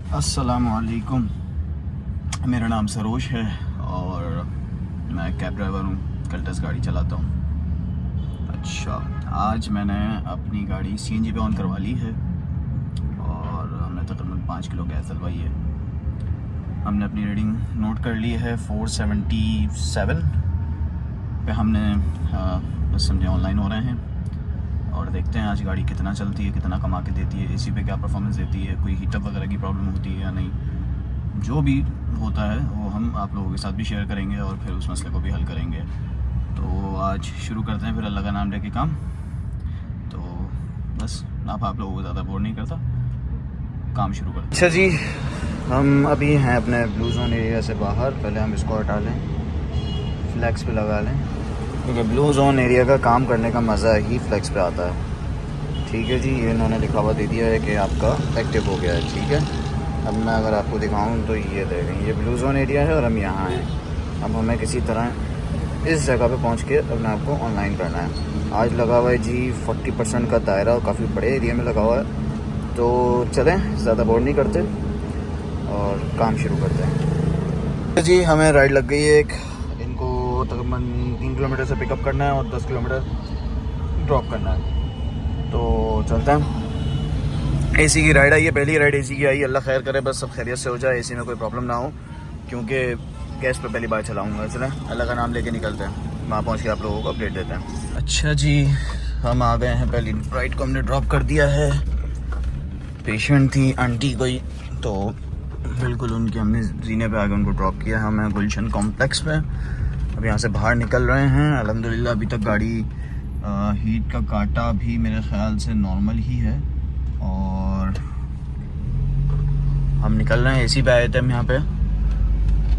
अस्सलामुअलैकुम। मेरा नाम सरोज है और मैं कैब ड्राइवर हूँ, कल्टस गाड़ी चलाता हूँ। अच्छा, आज मैंने अपनी गाड़ी सीएनजी पे ऑन करवा ली है और हमने तकरीबन 5 किलो गैस डलवाई है। हमने अपनी रीडिंग नोट कर ली है 477 पे। हमने बस समझे ऑनलाइन हो रहे हैं और देखते हैं आज गाड़ी कितना चलती है, कितना कमा के देती है, एसी पे क्या परफॉर्मेंस देती है, कोई हीटअप वगैरह की प्रॉब्लम होती है या नहीं। जो भी होता है वो हम आप लोगों के साथ भी शेयर करेंगे और फिर उस मसले को भी हल करेंगे। तो आज शुरू करते हैं फिर अल्लाह का नाम लेके काम। तो बस आप लोगों को ज़्यादा बोर नहीं करता, काम शुरू करते हैं। अच्छा जी, हम अभी हैं अपने ब्लू जोन एरिया से बाहर। पहले हम इसको हटा लें, फ्लैक्स पे लगा लें, क्योंकि ब्लू जोन एरिया का काम करने का मज़ा ही फ्लैक्स पे आता है। ठीक है जी, ये इन्होंने लिखा हुआ दे दिया है कि आपका एक्टिव हो गया है। ठीक है, अब मैं अगर आपको दिखाऊं तो ये देखें, ये ब्लू जोन एरिया है और हम यहाँ हैं। अब हमें किसी तरह इस जगह पे पहुँच के अपने आप को ऑनलाइन करना है। आज लगा हुआ है जी 40% का दायरा और काफ़ी बड़े एरिया में लगा हुआ है। तो चलें, ज़्यादा बोर नहीं करते और काम शुरू करते हैं। जी, हमें राइड लग गई है एक। इनको तकरीबन 3 किलोमीटर से पिकअप करना है और 10 किलोमीटर ड्रॉप करना है। तो चलते हैं। एसी की राइड आई है, पहली राइड एसी की आई। अल्लाह खैर करे, बस सब खैरियत से हो जाए, एसी में कोई प्रॉब्लम ना हो, क्योंकि गैस पे पहली बार चलाऊँगा। चलें, अल्लाह का नाम लेके निकलते हैं, वहाँ पहुँच के आप लोगों को अपडेट देते हैं। अच्छा जी, हम आ गए हैं। पहली राइड को हमने ड्रॉप कर दिया है। पेशेंट थी आंटी कोई, तो बिल्कुल उनके हमने जीने पे आगे उनको ड्रॉप किया। हम हैं गुलशन कॉम्प्लेक्स में, अब यहाँ से बाहर निकल रहे हैं। अल्हम्दुलिल्लाह अभी तक गाड़ी हीट का काटा भी मेरे ख़्याल से नॉर्मल ही है और हम निकल रहे हैं। एसी पे आए थे हम यहाँ पे।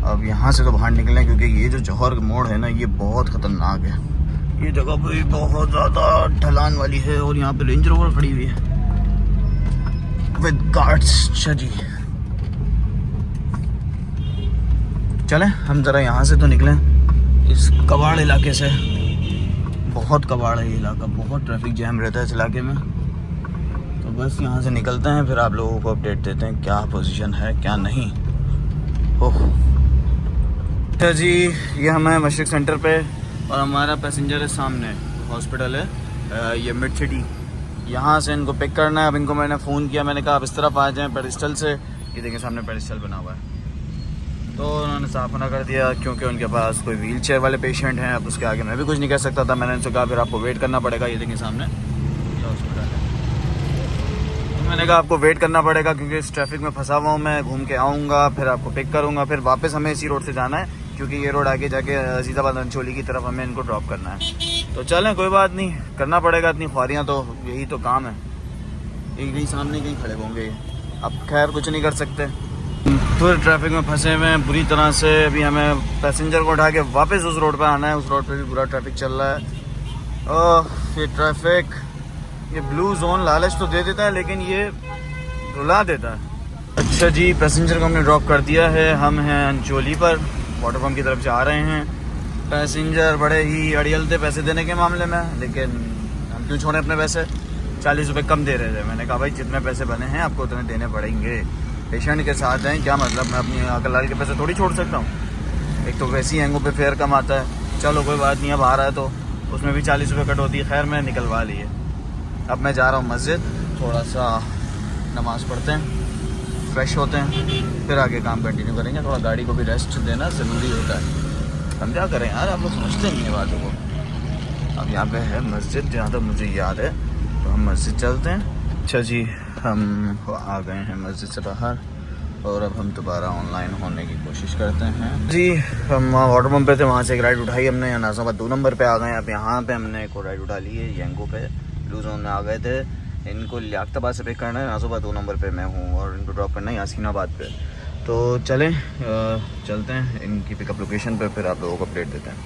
अब यहाँ से तो बाहर निकलें, क्योंकि ये जो जौहर मोड़ है ना, ये बहुत ख़तरनाक है। ये जगह भी बहुत ज़्यादा ढलान वाली है और यहाँ पे रेंज रोवर खड़ी हुई है विद गार्ड्स। अच्छा जी, चलें हम ज़रा यहाँ से तो निकलें, इस कबाड़ इलाके से। बहुत कबाड़ है ये इलाका, बहुत ट्रैफिक जैम रहता है इस इलाके में। तो बस यहाँ से निकलते हैं, फिर आप लोगों को अपडेट देते हैं क्या पोजीशन है क्या नहीं। ओह अच्छा जी, ये हम हैं मशरिक सेंटर पे और हमारा पैसेंजर है सामने, हॉस्पिटल है ये मिड सिटी। यहाँ से इनको पिक करना है। अब इनको मैंने फ़ोन किया, मैंने कहा आप इस तरफ आ जाएँ पेडिस्टल से। ये देखिए सामने पेडिस्टल बना हुआ है, तो उन्होंने साफ मना कर दिया, क्योंकि उनके पास कोई व्हील चेयर वाले पेशेंट हैं। अब उसके आगे मैं भी कुछ नहीं कह सकता था। मैंने उनसे कहा फिर आपको वेट करना पड़ेगा। ये देखिए सामने हॉस्पिटल है। तो मैंने कहा आपको वेट करना पड़ेगा, क्योंकि इस ट्रैफिक में फंसा हुआ हूँ मैं। घूम के आऊँगा, फिर आपको पिक करूँगा, फिर वापस हमें इसी रोड से जाना है, क्योंकि ये रोड आगे जाके अजीज़ाबाद अंचोली की तरफ हमें इनको ड्रॉप करना है। तो चलें, कोई बात नहीं, करना पड़ेगा। इतनी ख्वारियाँ तो यही तो काम है। कहीं सामने कहीं खड़े होंगे, अब खैर कुछ नहीं कर सकते। फिर ट्रैफिक में फंसे हुए हैं बुरी तरह से। अभी हमें पैसेंजर को उठा के वापस उस रोड पे आना है। उस रोड पे भी बुरा ट्रैफिक चल रहा है। ओह ये ट्रैफिक, ये ब्लू जोन लालच तो दे देता है, लेकिन ये रुला देता है। अच्छा जी, पैसेंजर को हमने ड्रॉप कर दिया है। हम हैं अंचोली पर, वाटर पम्प की तरफ से आ रहे हैं। पैसेंजर बड़े ही अड़ियल थे पैसे देने के मामले में, लेकिन हम क्यों छोड़ें अपने पैसे। 40 रुपये कम दे रहे थे। मैंने कहा भाई जितने पैसे बने हैं आपको उतने देने पड़ेंगे। पेशेंट के साथ हैं, क्या मतलब मैं अपनी अकल के पैसे थोड़ी छोड़ सकता हूँ। एक तो वैसे ही एंगो पे फेयर कम आता है। चलो कोई बात नहीं, अब आ रहा है तो उसमें भी 40 रुपये कट होती है। खैर मैं निकलवा लिए। अब मैं जा रहा हूँ मस्जिद, थोड़ा सा नमाज़ पढ़ते हैं, फ्रेश होते हैं, फिर आगे काम कंटिन्यू करेंगे। थोड़ा गाड़ी को भी रेस्ट देना ज़रूरी होता है। हम क्या करें यार, आप लोग समझते नहीं हैं बातों को। अब यहाँ पे है मस्जिद, जहाँ तक मुझे याद है, तो हम मस्जिद चलते हैं। अच्छा जी, हम आ गए हैं मस्जिद से बाहर और अब हम दोबारा ऑनलाइन होने की कोशिश करते हैं। जी, हम वाटर पम्प पे थे, वहाँ से एक राइड उठाई हमने। नाज़ाबाद 2 नंबर पे आ गए। अब यहाँ पे हमने एक और राइड उठा ली है, यंगो पे ब्लू जोन में आ गए थे। इनको लियाकताबाद से पिक करना है, नाज़ाबाद 2 नंबर पे मैं हूँ, और इनको ड्रॉप करना है यासीनाबाद पे। तो चलें चलते हैं इनकी पिकअप लोकेशन पे, फिर आप लोगों को अपडेट देते हैं।